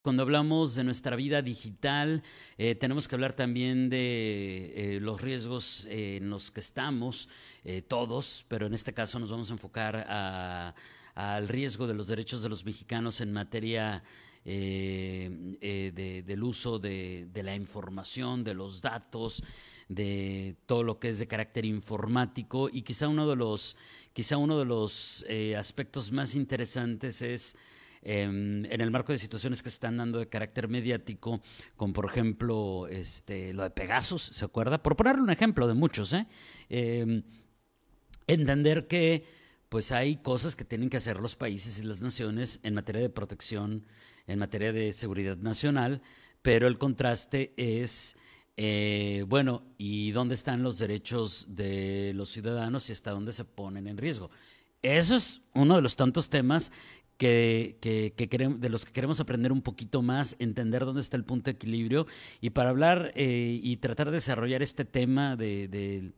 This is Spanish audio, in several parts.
Cuando hablamos de nuestra vida digital, tenemos que hablar también de los riesgos en los que estamos todos, pero en este caso nos vamos a enfocar al riesgo de los derechos de los mexicanos en materia del uso de la información, de los datos, de todo lo que es de carácter informático y quizá uno de los aspectos más interesantes es en el marco de situaciones que se están dando de carácter mediático, como por ejemplo lo de Pegasus, ¿se acuerda? Por ponerle un ejemplo de muchos, Eh, entender que pues hay cosas que tienen que hacer los países y las naciones en materia de protección, en materia de seguridad nacional, pero el contraste es, bueno, ¿y dónde están los derechos de los ciudadanos y hasta dónde se ponen en riesgo? Eso es uno de los tantos temas de los que queremos aprender un poquito más, entender dónde está el punto de equilibrio y para hablar y tratar de desarrollar este tema de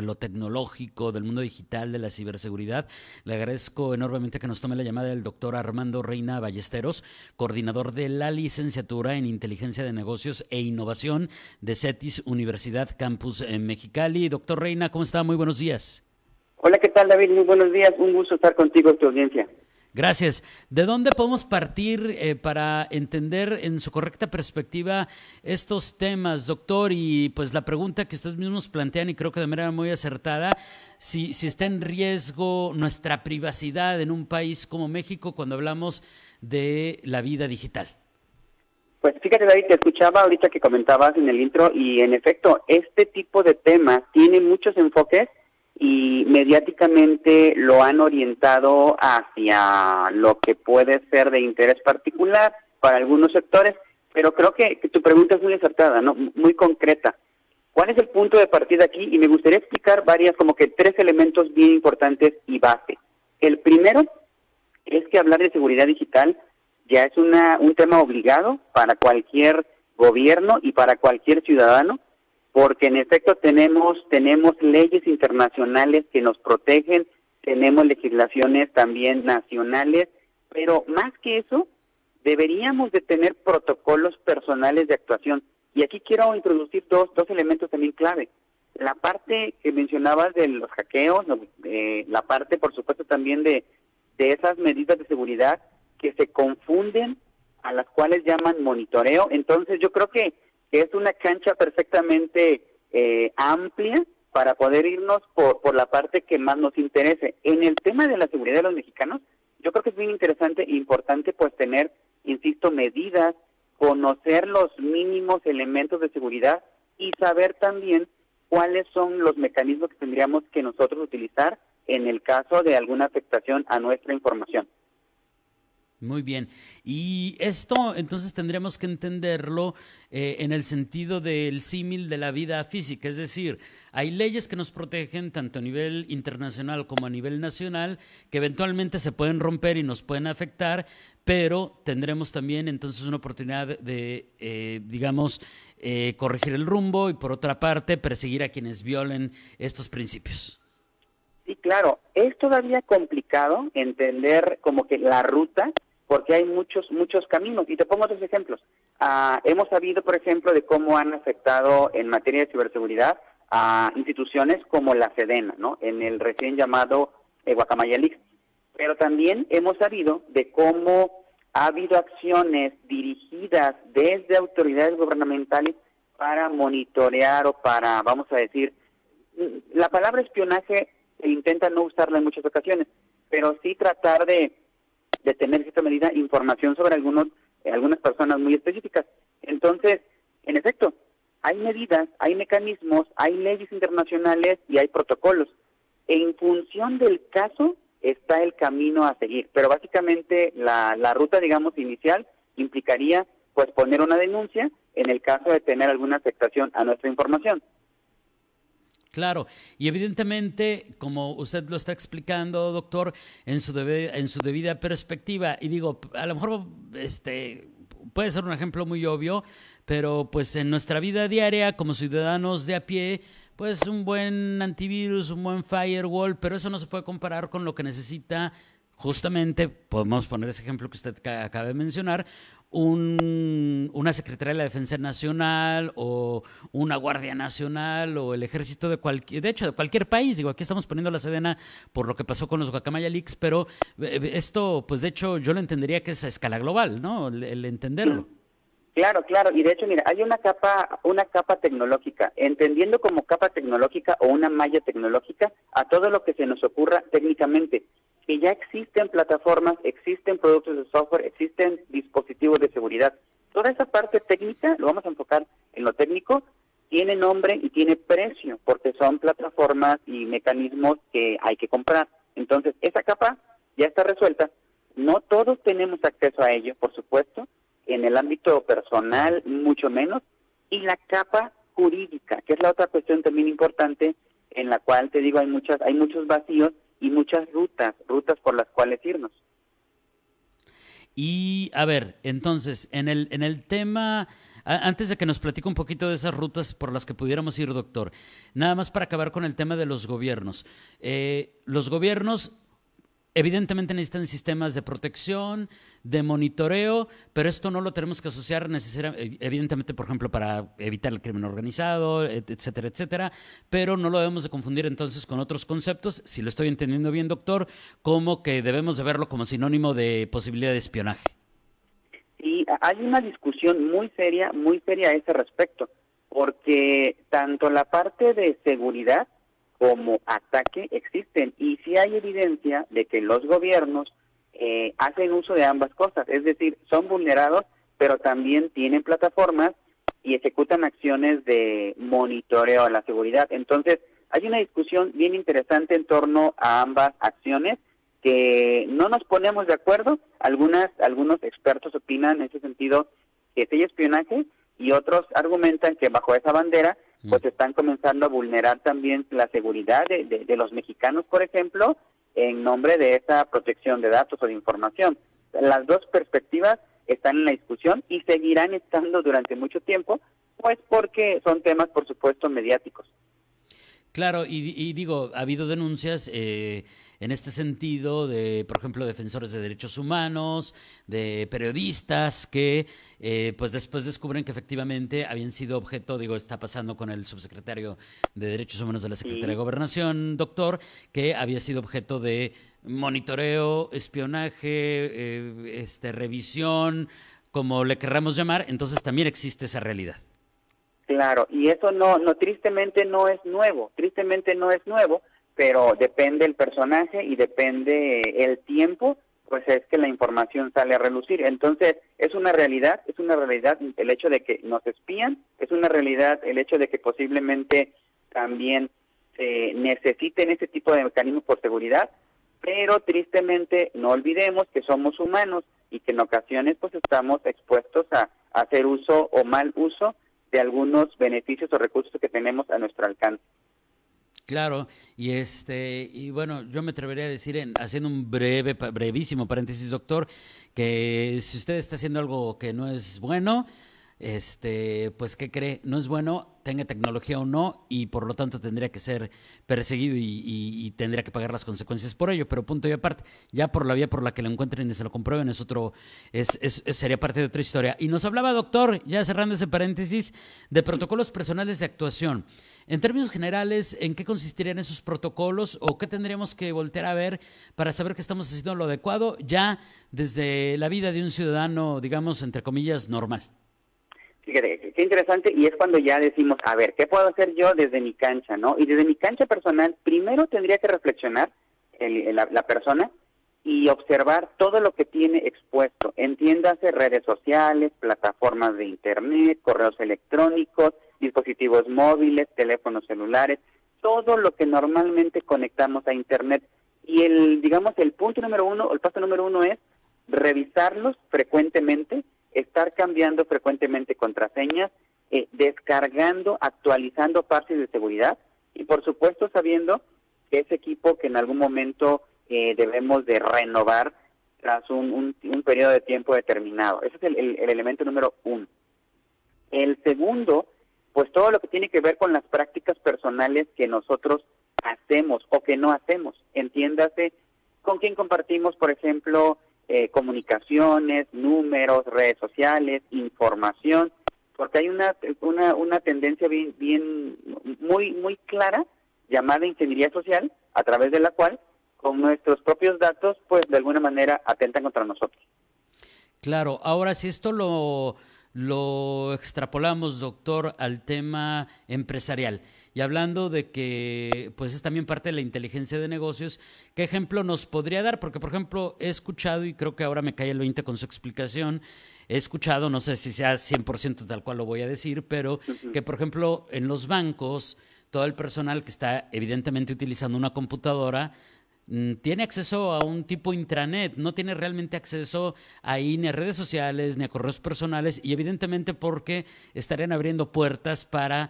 lo tecnológico, del mundo digital, de la ciberseguridad. Le agradezco enormemente que nos tome la llamada el doctor Armando Reina Ballesteros, coordinador de la licenciatura en Inteligencia de Negocios e Innovación de CETIS Universidad Campus en Mexicali. Doctor Reina, ¿cómo está? Muy buenos días. Hola, ¿qué tal, David? Muy buenos días. Un gusto estar contigo en tu audiencia. Gracias. ¿De dónde podemos partir para entender en su correcta perspectiva estos temas, doctor? Y pues la pregunta que ustedes mismos plantean, y creo que de manera muy acertada, si está en riesgo nuestra privacidad en un país como México cuando hablamos de la vida digital. Pues fíjate, David, te escuchaba ahorita que comentabas en el intro y en efecto, este tipo de temas tiene muchos enfoques y mediáticamente lo han orientado hacia lo que puede ser de interés particular para algunos sectores, pero creo que tu pregunta es muy acertada, ¿no? Muy concreta. ¿Cuál es el punto de partida aquí? Y me gustaría explicar como que tres elementos bien importantes y base. El primero es que hablar de seguridad digital ya es un tema obligado para cualquier gobierno y para cualquier ciudadano, porque en efecto tenemos leyes internacionales que nos protegen, tenemos legislaciones también nacionales, pero más que eso, deberíamos de tener protocolos personales de actuación. Y aquí quiero introducir dos elementos también clave. La parte que mencionabas de los hackeos, la parte, por supuesto, también de esas medidas de seguridad que se confunden, a las cuales llaman monitoreo. Entonces yo creo que es una cancha perfectamente amplia para poder irnos por la parte que más nos interese. En el tema de la seguridad de los mexicanos, yo creo que es bien interesante e importante pues tener, insisto, medidas, conocer los mínimos elementos de seguridad y saber también cuáles son los mecanismos que tendríamos que nosotros utilizar en el caso de alguna afectación a nuestra información. Muy bien. Y esto entonces tendremos que entenderlo en el sentido del símil de la vida física, es decir, hay leyes que nos protegen tanto a nivel internacional como a nivel nacional, que eventualmente se pueden romper y nos pueden afectar, pero tendremos también entonces una oportunidad de, digamos, corregir el rumbo y por otra parte perseguir a quienes violen estos principios. Sí, claro, es todavía complicado entender como que la ruta, porque hay muchos caminos. Y te pongo otros ejemplos. Hemos sabido, por ejemplo, de cómo han afectado en materia de ciberseguridad a instituciones como la Sedena, ¿no? En el recién llamado Guacamaya Leaks. Pero también hemos sabido de cómo ha habido acciones dirigidas desde autoridades gubernamentales para monitorear o para, vamos a decir, la palabra espionaje se intenta no usarla en muchas ocasiones, pero sí tratar de tener cierta medida información sobre algunas personas muy específicas. Entonces, en efecto, hay medidas, hay mecanismos, hay leyes internacionales y hay protocolos. En función del caso está el camino a seguir, pero básicamente la ruta, digamos, inicial implicaría pues poner una denuncia en el caso de tener alguna afectación a nuestra información. Claro, y evidentemente, como usted lo está explicando, doctor, en su debida perspectiva, y digo, a lo mejor puede ser un ejemplo muy obvio, pero pues en nuestra vida diaria, como ciudadanos de a pie, pues un buen antivirus, un buen firewall, pero eso no se puede comparar con lo que necesita justamente, podemos poner ese ejemplo que usted acaba de mencionar, una Secretaría de la Defensa Nacional o una Guardia Nacional o el ejército de hecho, de cualquier país. Digo, aquí estamos poniendo la Sedena por lo que pasó con los Guacamaya Leaks, pero esto, pues de hecho, yo lo entendería que es a escala global, ¿no? El entenderlo. Claro, claro, y de hecho, mira, hay una capa tecnológica, entendiendo como capa tecnológica o una malla tecnológica a todo lo que se nos ocurra técnicamente, que ya existen plataformas, existen productos de software, existen dispositivos de seguridad. Toda esa parte técnica, lo vamos a enfocar en lo técnico, tiene nombre y tiene precio, porque son plataformas y mecanismos que hay que comprar. Entonces, esa capa ya está resuelta. No todos tenemos acceso a ello, por supuesto, en el ámbito personal mucho menos, y la capa jurídica, que es la otra cuestión también importante, en la cual te digo hay muchos vacíos y muchas rutas por las cuales irnos. Y a ver, entonces, en el tema, antes de que nos platique un poquito de esas rutas por las que pudiéramos ir, doctor, nada más para acabar con el tema de los gobiernos. Los gobiernos evidentemente necesitan sistemas de protección, de monitoreo, pero esto no lo tenemos que asociar necesariamente, evidentemente, por ejemplo, para evitar el crimen organizado, etcétera, etcétera, pero no lo debemos de confundir entonces con otros conceptos, si lo estoy entendiendo bien, doctor, como que debemos de verlo como sinónimo de posibilidad de espionaje. Sí, hay una discusión muy seria a ese respecto, porque tanto la parte de seguridad como ataque existen, y sí hay evidencia de que los gobiernos hacen uso de ambas cosas, es decir, son vulnerados, pero también tienen plataformas y ejecutan acciones de monitoreo a la seguridad. Entonces, hay una discusión bien interesante en torno a ambas acciones, que no nos ponemos de acuerdo. Algunos expertos opinan en ese sentido que hay espionaje, y otros argumentan que bajo esa bandera pues están comenzando a vulnerar también la seguridad de los mexicanos, por ejemplo, en nombre de esa protección de datos o de información. Las dos perspectivas están en la discusión y seguirán estando durante mucho tiempo, pues porque son temas, por supuesto, mediáticos. Claro, y digo, ha habido denuncias en este sentido de, por ejemplo, defensores de derechos humanos, de periodistas que pues después descubren que efectivamente habían sido objeto, digo, está pasando con el subsecretario de Derechos Humanos de la Secretaría de Gobernación, doctor, que había sido objeto de monitoreo, espionaje, revisión, como le querramos llamar. Entonces también existe esa realidad. Claro, y eso tristemente no es nuevo, pero depende el personaje y depende el tiempo, pues es que la información sale a relucir. Entonces, es una realidad el hecho de que nos espían, es una realidad el hecho de que posiblemente también necesiten ese tipo de mecanismos por seguridad, pero tristemente no olvidemos que somos humanos y que en ocasiones pues estamos expuestos a hacer uso o mal uso de algunos beneficios o recursos que tenemos a nuestro alcance. Claro, y bueno, yo me atrevería a decir, haciendo un brevísimo paréntesis, doctor, que si usted está haciendo algo que no es bueno, pues ¿qué cree? No es bueno, tenga tecnología o no, y por lo tanto tendría que ser perseguido y tendría que pagar las consecuencias por ello, pero punto y aparte, ya por la vía por la que lo encuentren y se lo comprueben sería parte de otra historia. Y nos hablaba, doctor, ya cerrando ese paréntesis, de protocolos personales de actuación. En términos generales, ¿en qué consistirían esos protocolos o qué tendríamos que voltear a ver para saber que estamos haciendo lo adecuado ya desde la vida de un ciudadano, digamos, entre comillas, normal? Fíjate, qué interesante, y es cuando ya decimos, a ver, ¿qué puedo hacer yo desde mi cancha, no? Y desde mi cancha personal, primero tendría que reflexionar la persona y observar todo lo que tiene expuesto. Entiéndase redes sociales, plataformas de internet, correos electrónicos, dispositivos móviles, teléfonos celulares, todo lo que normalmente conectamos a internet. Y el punto número uno, o el paso número uno es revisarlos frecuentemente, estar cambiando frecuentemente contraseñas, descargando, actualizando parches de seguridad, y por supuesto sabiendo que ese equipo que en algún momento debemos de renovar tras un periodo de tiempo determinado. Ese es el elemento número uno. El segundo, pues todo lo que tiene que ver con las prácticas personales que nosotros hacemos o que no hacemos. Entiéndase, con quién compartimos, por ejemplo, comunicaciones, números, redes sociales, información, porque hay una tendencia muy clara llamada ingeniería social, a través de la cual con nuestros propios datos, pues de alguna manera atentan contra nosotros. Claro, ahora si esto lo extrapolamos, doctor, al tema empresarial, y hablando de que pues es también parte de la inteligencia de negocios, ¿qué ejemplo nos podría dar? Porque, por ejemplo, he escuchado, y creo que ahora me cae el 20 con su explicación, he escuchado, no sé si sea 100% tal cual lo voy a decir, pero que, por ejemplo, en los bancos, todo el personal que está evidentemente utilizando una computadora tiene acceso a un tipo intranet, no tiene realmente acceso ahí ni a redes sociales ni a correos personales, y evidentemente porque estarían abriendo puertas para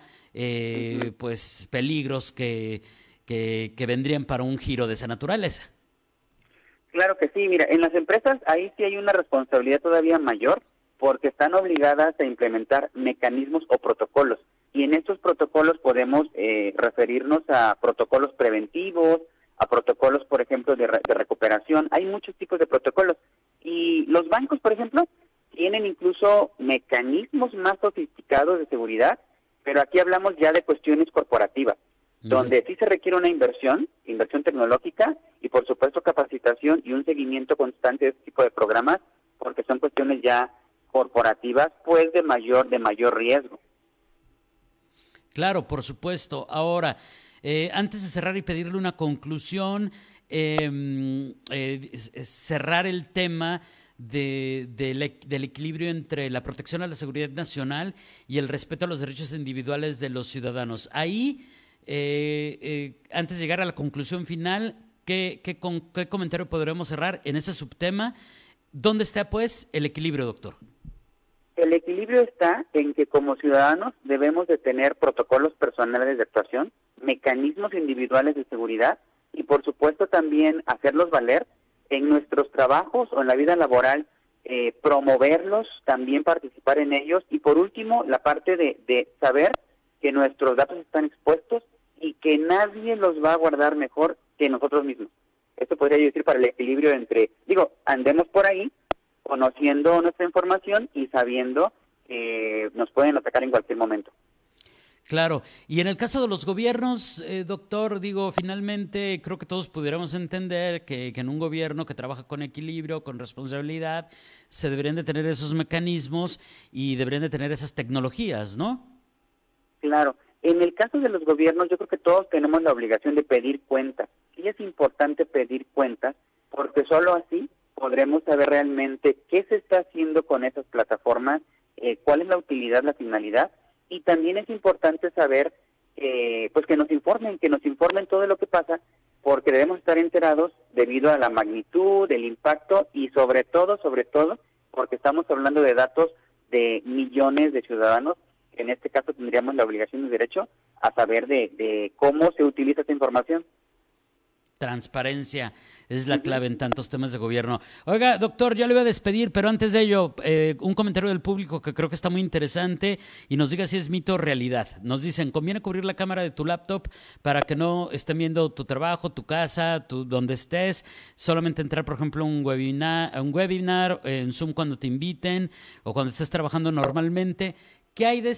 pues peligros que vendrían para un giro de esa naturaleza. Claro que sí, mira, en las empresas ahí sí hay una responsabilidad todavía mayor, porque están obligadas a implementar mecanismos o protocolos, y en estos protocolos podemos referirnos a protocolos preventivos, a protocolos, por ejemplo, de recuperación. Hay muchos tipos de protocolos. Y los bancos, por ejemplo, tienen incluso mecanismos más sofisticados de seguridad, pero aquí hablamos ya de cuestiones corporativas, donde sí se requiere una inversión tecnológica y, por supuesto, capacitación y un seguimiento constante de este tipo de programas, porque son cuestiones ya corporativas, pues de mayor riesgo. Claro, por supuesto. Ahora, antes de cerrar y pedirle una conclusión, cerrar el tema del equilibrio entre la protección a la seguridad nacional y el respeto a los derechos individuales de los ciudadanos. Ahí, antes de llegar a la conclusión final, ¿qué comentario podremos cerrar en ese subtema? ¿Dónde está, pues, el equilibrio, doctor? El equilibrio está en que como ciudadanos debemos de tener protocolos personales de actuación, mecanismos individuales de seguridad y, por supuesto, también hacerlos valer en nuestros trabajos o en la vida laboral, promoverlos, también participar en ellos y, por último, la parte de saber que nuestros datos están expuestos y que nadie los va a guardar mejor que nosotros mismos. Esto podría yo decir para el equilibrio entre, andemos por ahí conociendo nuestra información y sabiendo que nos pueden atacar en cualquier momento. Claro, y en el caso de los gobiernos, doctor, finalmente creo que todos pudiéramos entender que en un gobierno que trabaja con equilibrio, con responsabilidad, se deberían de tener esos mecanismos y deberían de tener esas tecnologías, ¿no? Claro, en el caso de los gobiernos yo creo que todos tenemos la obligación de pedir cuentas. Sí es importante pedir cuentas porque solo así podremos saber realmente qué se está haciendo con esas plataformas, cuál es la utilidad, la finalidad, y también es importante saber pues que nos informen todo lo que pasa, porque debemos estar enterados debido a la magnitud, del impacto y sobre todo, porque estamos hablando de datos de millones de ciudadanos. En este caso tendríamos la obligación y derecho a saber de cómo se utiliza esa información. Transparencia es la clave en tantos temas de gobierno. Oiga, doctor, ya le voy a despedir, pero antes de ello, un comentario del público que creo que está muy interesante y nos diga si es mito o realidad. Nos dicen, conviene cubrir la cámara de tu laptop para que no estén viendo tu trabajo, tu casa, donde estés, solamente entrar, por ejemplo, a un webinar en Zoom cuando te inviten o cuando estés trabajando normalmente. ¿Qué hay de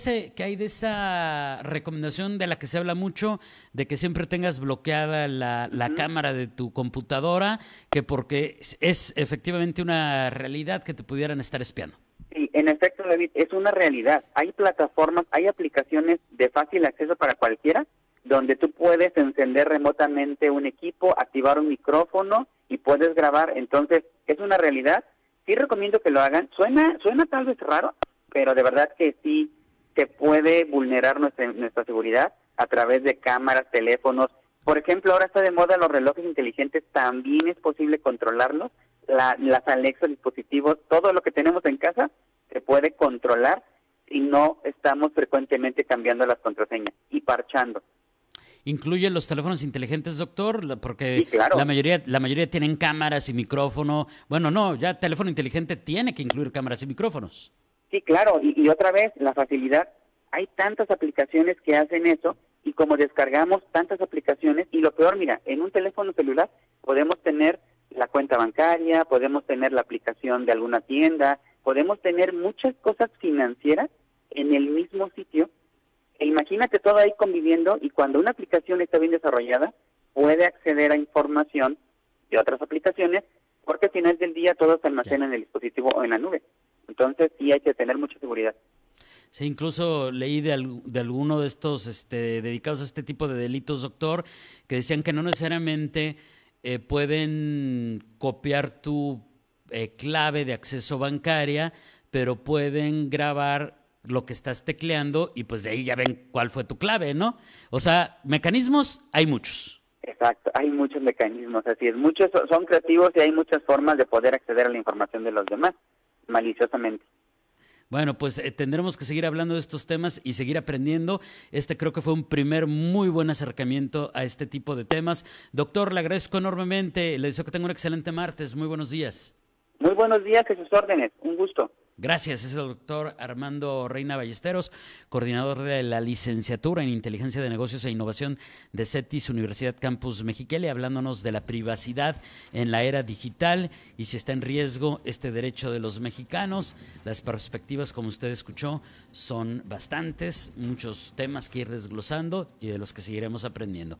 esa recomendación de la que se habla mucho, de que siempre tengas bloqueada la cámara de tu computadora, que porque es efectivamente una realidad que te pudieran estar espiando? Sí, en efecto, David, es una realidad. Hay plataformas, hay aplicaciones de fácil acceso para cualquiera, donde tú puedes encender remotamente un equipo, activar un micrófono y puedes grabar. Entonces, es una realidad. Sí recomiendo que lo hagan. Suena tal vez raro, pero de verdad que sí se puede vulnerar nuestra seguridad a través de cámaras, teléfonos. Por ejemplo, ahora está de moda los relojes inteligentes, también es posible controlarlos. Las Alexa, dispositivos, todo lo que tenemos en casa se puede controlar si no estamos frecuentemente cambiando las contraseñas y parchando. ¿Incluye los teléfonos inteligentes, doctor? Porque sí, claro. la mayoría tienen cámaras y micrófono. Bueno, no, ya teléfono inteligente tiene que incluir cámaras y micrófonos. Sí, claro, y otra vez, la facilidad. Hay tantas aplicaciones que hacen eso, y como descargamos tantas aplicaciones, y lo peor, mira, en un teléfono celular podemos tener la cuenta bancaria, podemos tener la aplicación de alguna tienda, podemos tener muchas cosas financieras en el mismo sitio. E imagínate todo ahí conviviendo, y cuando una aplicación está bien desarrollada, puede acceder a información de otras aplicaciones, porque al final del día todo se almacena en el dispositivo o en la nube. Entonces sí hay que tener mucha seguridad. Sí, incluso leí de alguno de estos dedicados a este tipo de delitos, doctor, que decían que no necesariamente pueden copiar tu clave de acceso bancaria, pero pueden grabar lo que estás tecleando y pues de ahí ya ven cuál fue tu clave, ¿no? O sea, mecanismos hay muchos. Exacto, hay muchos mecanismos, así es, muchos son creativos y hay muchas formas de poder acceder a la información de los demás, maliciosamente. Bueno, pues tendremos que seguir hablando de estos temas y seguir aprendiendo. Creo que fue un primer muy buen acercamiento a este tipo de temas. Doctor, le agradezco enormemente. Le deseo que tenga un excelente martes. Muy buenos días. Muy buenos días, a sus órdenes. Un gusto. Gracias. Es el doctor Armando Reina Ballesteros, coordinador de la licenciatura en Inteligencia de Negocios e Innovación de CETIS Universidad Campus Mexicali, hablándonos de la privacidad en la era digital y si está en riesgo este derecho de los mexicanos. Las perspectivas, como usted escuchó, son bastantes, muchos temas que ir desglosando y de los que seguiremos aprendiendo.